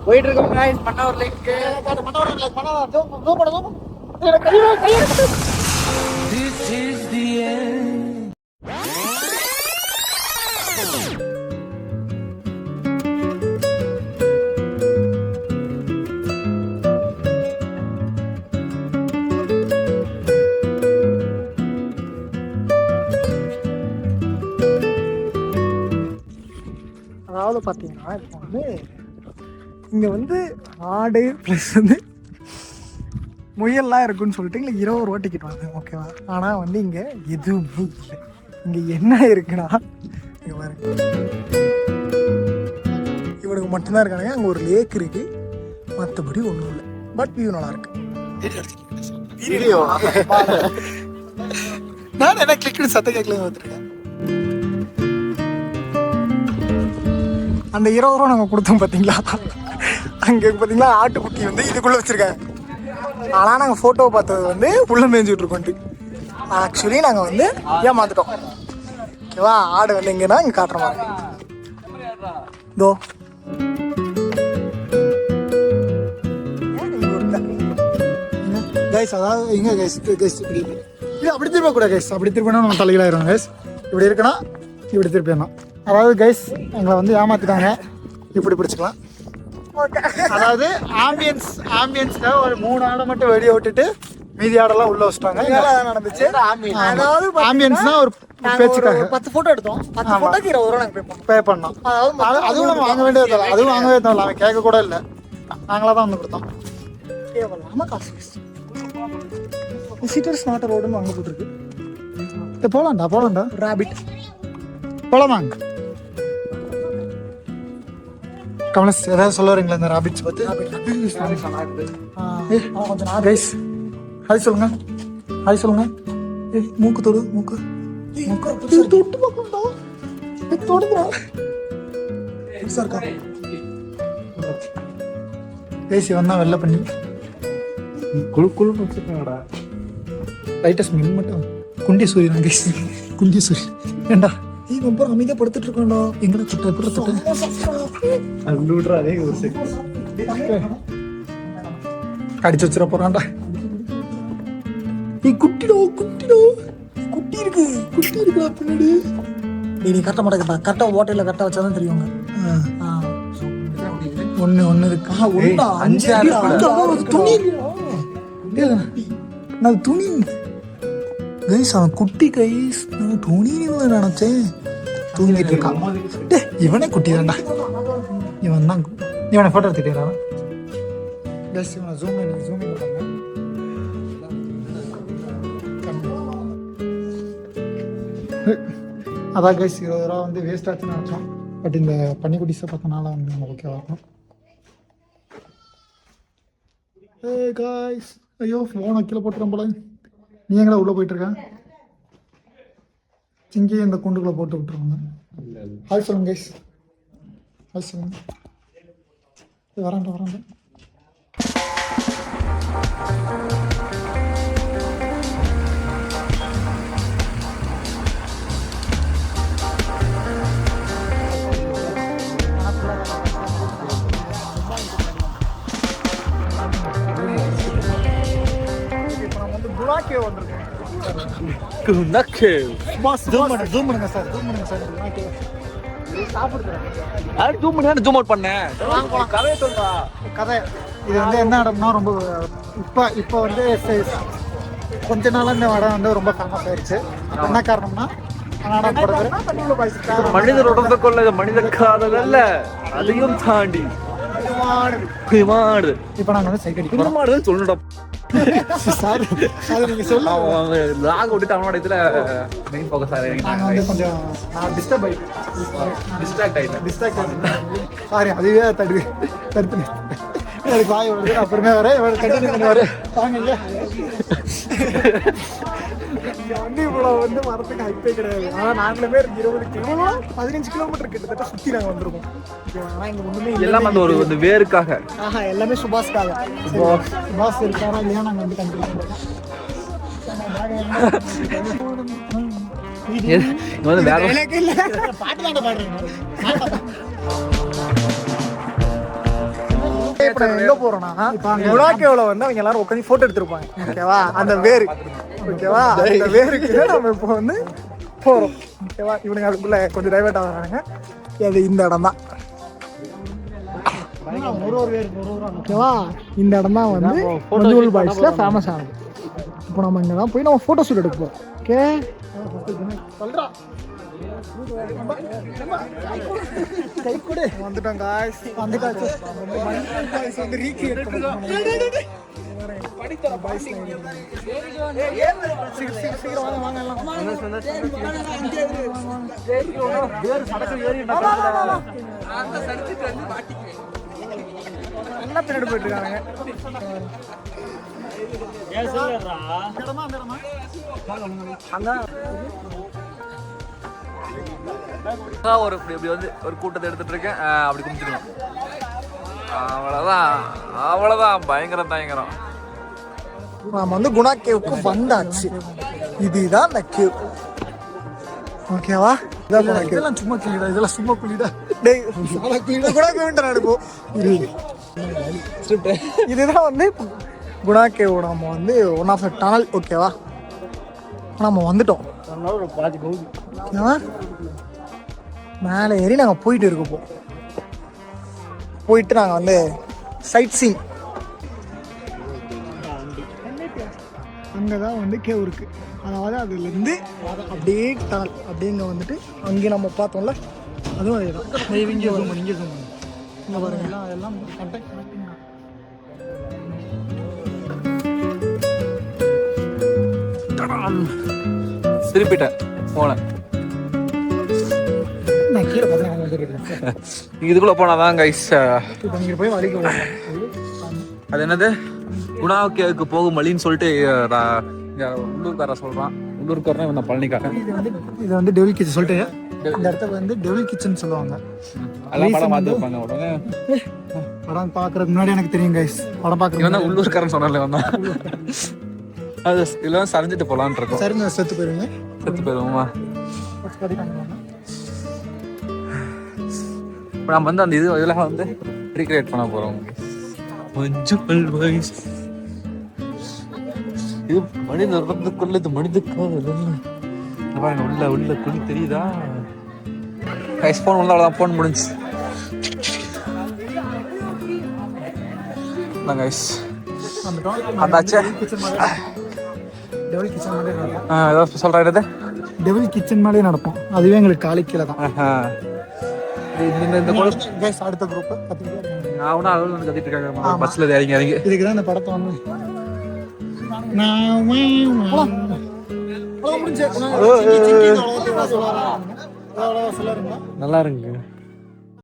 போயிட்டு இருக்கோம் गाइस மன்னவர் லேக்கு. மன்னவர் லேக் பண்ணலாம். This is the end. அதாவது பார்த்தீங்கன்னா இப்போ வந்து இங்கே வந்து ஆடு ப்ளஸ் வந்து முயல்லாம் இருக்குன்னு சொல்லிட்டு இங்கே 20 ரூபா டிக்கெட் வாங்க ஓகேவா. ஆனால் வந்து இங்கே எதுவுமே இல்லை. இங்கே என்ன இருக்குன்னா இங்கே பாருங்க, இவனுக்கு மட்டும்தான் இருக்கானுங்க. அங்கே ஒரு லேக் இருக்குது, மற்றபடி ஒன்றும் இல்லை. பட் வியூ நல்லா இருக்கு. வீடியோ நான் என்ன கிளிக் சத்த கேட்கல வந்துருக்கேன். அந்த 20 ரூபா நாங்கள் கொடுத்தோம் பார்த்தீங்களா, அங்கே பார்த்தீங்களா ஆட்டுக்குட்டி வந்து இதுக்குள்ளே வச்சுருக்காங்க. ஆனால் நாங்கள் ஃபோட்டோவை பார்த்தது வந்து புள்ள மேய்ஞ்சிட்டு இருக்கோன்ட்டு. ஆக்சுவலி நாங்கள் வந்து ஏமாந்துட்டோம் ஓகேவா. ஆடு வந்து எங்கன்னா இங்கே காட்டுற மாதிரி இதோ கைஸ். அதாவது எங்கே கைஸ் கைஸ் இப்படி இது அப்படி திரும்பக்கூடாது கைஸ். அப்படி திரும்பினா நம்ம தலைகளாயிரும் கைஸ். இப்படி இருக்குன்னா இப்படி திருப்பிடணும். அதாவது கைஸ் எங்களை வந்து ஏமாத்திட்டாங்க. இப்படி பிடிச்சிக்கலாம். அதாவது ஆம்பியன்ஸ்க்காக ஒரு 3 ஆடை மட்டும் வெளியே விட்டுட்டு மீதி ஆடெல்லாம் உள்ள வச்சுட்டாங்க. நடந்துச்சு. அதாவது ஆம்பியன்ஸ் தான் ஒரு பேச்சுக்காக 10 ஃபோட்டோ எடுத்தோம். 10 ஃபோட்டோக்கு 20 ரூபா நாங்கள் பே பண்ணோம். அதுவும் நம்ம வாங்க வேண்டியது இல்லை. அதுவும் வாங்கவே தேவையில்ல. அவன் கேட்க கூட இல்லை. நாங்களாக தான் வந்து கொடுத்தோம். கேவலாம காசு விசிட்டர்ஸ் நாட் ரோடுன்னு வாங்க போட்டுருக்கு. போகலாண்டா ராபிட் போகலாமாங்க. கமலேஷ் ஏதாவது சொல்ல வரீங்களா இந்த ராபிட்ஸ் பற்றி? கைஸ் ஹாய் சொல்லுங்க. ஹாய் சொல்லுங்க. மூக்கு தொடு மூக்கு தொட்டு பார்க்கணும்டா. தொடுங்க கைஸ். இவன் தான் வெள்ளை பண்ணி குழு வச்சுருக்காங்கடா. லைட்டாக ஸ்மெல் மட்டும். குண்டி சூரியன் கைஸ். குண்டி சூரியன் ஏண்டா ரொம்ப அமைதியாக படுத்துட்டு இருக்கோம்டா. எங்கடா சுட்ட எப்படி அடிச்சு வச்சிட போறான்டா. குட்டிடோ குட்டி இருக்குடா பின்னாடி. நீ கட்ட மாட்டேங்கப்பா. கட்ட ஓட்டையில கட்ட வச்சாதான் தெரியுங்க. ஒண்ணு இருக்கா. 5 துணி நான் துணி கைஸ். அவன் குட்டி கைஸ். நான் துணின்னு நினைச்சேன். தூங்கிட்டு இருக்கான். இவனே குட்டி தான்டா. இவன் தான். இவனை ஃபோட்டோ எடுத்துட்டேன். கைஸ் இவனை ஜூம் பண்ணாங்க. அதான் கைஸ் 20 ரூபா வந்து வேஸ்ட் ஆச்சுன்னு நினச்சோம். பட் இந்த பன்னிக்குட்டிஸை பார்த்தனால வந்து நம்ம ஓகேவா இருக்கும். கைஸ் ஐயோ ஃபோனை கீழே போட்டுறோம் போல. நீ எங்கடா உள்ளே போயிட்டு இருக்க? இங்கேயே இந்த குண்டுக்குள்ளே போட்டு விட்டுருவாங்க. ஹாய் சொல்லுங்க கைஸ். ஹாய் சொல்லுங்க. வராண்டா. கதை இது வந்து என்ன இடம்னா ரொம்ப இப்போ வந்து கொஞ்ச நாள் இந்த இடம் வந்து ரொம்ப ஃபேமஸ் ஆயிடுச்சு. என்ன காரணம்னா மனிதர் உடம்பு கொள்ள மனித காதல் அல்ல, அதையும் தாண்டி இப்போ நாங்கள் வந்து சைக்கிள் குமாடுன்னு சொல்லணும்டா. சார் அது நீங்கள் சொல்லுங்க. லாக் விட்டுட்டு அவனோட இதில் மெயின் ஃபோக்கஸ் ஆகிறேன். நாங்கள் வந்து கொஞ்சம் டிஸ்ட்ராக்ட் ஆகிட்டேன். சாரி அதுவே தடுத்து எனக்கு வாய் வருது. அப்புறமே வரேன் கண்டினியூ பண்ணி வரேன். வாங்க வந்து இவ்வளோ வந்து வரத்துக்கு ஹைப்பே கிடையாது. ஆனால் நாங்களுமே 15 கிலோமீட்டர் கிட்டத்தட்ட சுற்றி நாங்கள் வந்திருக்கோம். ஆனால் இங்கே ஒன்றுமே எல்லாம் அந்த ஒரு வேருக்காக. எல்லாமே சுபாஷ்காக. சுபாஷ் இருக்காரா இல்லையா நாங்கள் வந்து கண்டிப்பாக பாட்டு தாண்ட பாடுறீங்க. இப்போ எங்க போறோம்னா குணாக்கேவ்ல வந்து அவங்க எல்லாரும் உட்காந்து போட்டோ எடுத்திருப்பாங்க ஓகேவா அந்த வேர் ஓகேவா அந்த வேருக்கு நம்ம இப்போ வந்து போறோம் ஓகேவா இவனுங்க அதுக்குள்ள கொஞ்சம் டைவர்ட் ஆகுறாங்க அது இந்த இடம் தான் ஓகேவா இந்த இடம் தான் வந்து மஞ்சுவல் பாய்ஸ்ல ஃபேமஸ் ஆனது இப்போ நம்ம இங்கே தான் போய் நம்ம ஃபோட்டோ ஷூட் எடுக்க போகிறோம் ஓகே சொல்கிறா கை கொடு வந்துட்டோம் காய்ஸ் வந்துட்டாச்சு வந்து ரீக்ரியேட் பண்ணுறோம் சீக்கிரம் வாங்க வாங்க எல்லாம் பின்னாடி போயிட்டு இருக்காங்க ஒரு இப்படி வந்து ஒரு கூட்டத்தை எடுத்துட்டு இருக்கேன் அப்படி கும்பிட்டுக்கணும் அவ்வளவுதான் பயங்கரம் நாம வந்து குணா கேவுக்கு வந்தாச்சு இதுதான் அந்த கேவ் ஓகேவா இதெல்லாம் சும்மா கிளிடா இதெல்லாம் சும்மா குளிடா டேய் குணா கேவ்ன்ற நடக்கும் இதுதான் வந்து குணா கேவ் நம்ம வந்து ஒன் ஆஃப் த டனல் ஓகேவா நம்ம வந்துட்டோம் ஓகேவா மேலே ஏறி நாங்கள் போயிட்டு இருக்கோம் போயிட்டு நாங்கள் வந்து சைட் சீன் அங்கே தான் வந்து கேவ் இருக்கு அதாவது அதுலேருந்து அப்படியே டனல் அப்படிங்க வந்துட்டு அங்கே நம்ம பார்த்தோம்ல அதுவும் அதே தான் இங்கே ஜூம் பண்ணி இங்கே ஜூம் பண்ணி இங்கே பாருங்க அதெல்லாம் திருப்பிட்டேன் போனேன் நான் கீழே பார்த்தேன் இதுக்குள்ள போனாதான் கைஸ் இப்போ இங்கே போய் வலிக்க அது என்னது குணாவுக்கு போகும் வழின்னு சொல்லிட்டு உள்ளூர்கார சொல்றான் உள்ளூர்காரன் இவன் பழனிக்காரன் இது வந்து டெவில் கிச்சன் சொல்லிட்டு இந்த இடத்துக்கு வந்து டெவில் கிச்சன் சொல்லுவாங்க எல்லாம் படம் பார்த்துருப்பாங்க உடனே படம் பார்க்கறதுக்கு முன்னாடி எனக்கு தெரியும் கைஸ் படம் பார்க்குறது இவன் தான் உள்ளூர்காரன் சொன்னால வந்தான் அது இதெல்லாம் சரிஞ்சிட்டு போலான்னு இருக்கோம் சரிங்க செத்து போயிருங்க செத்து போயிருவோமா இப்போ நம்ம வந்து அந்த இதெல்லாம் வந்து ரீக்ரியேட் பண்ண போறோம் மஞ்சுவல் பாய்ஸ் இது மனித நடந்துக்குள்ள இது மனிதக்காக உள்ள குழி தெரியுதா கைஸ் போன் உள்ள அவ்வளோதான் போன் முடிஞ்சு கைஸ் வந்தாச்சு டெவில் கிச்சன் மாதிரி நடக்கும் ஏதாவது சொல்றாரு டெவில் கிச்சன் மாதிரி நடப்போம் அதுவே எங்களுக்கு காலை கீழே தான் இந்த கைஸ் அடுத்த குரூப் நான் அலுவலகம் கத்திட்டு இருக்காங்க பஸ்ல இறங்கி இதுக்கு தான் இந்த படத்தை வந்து நல்லா இருக்கு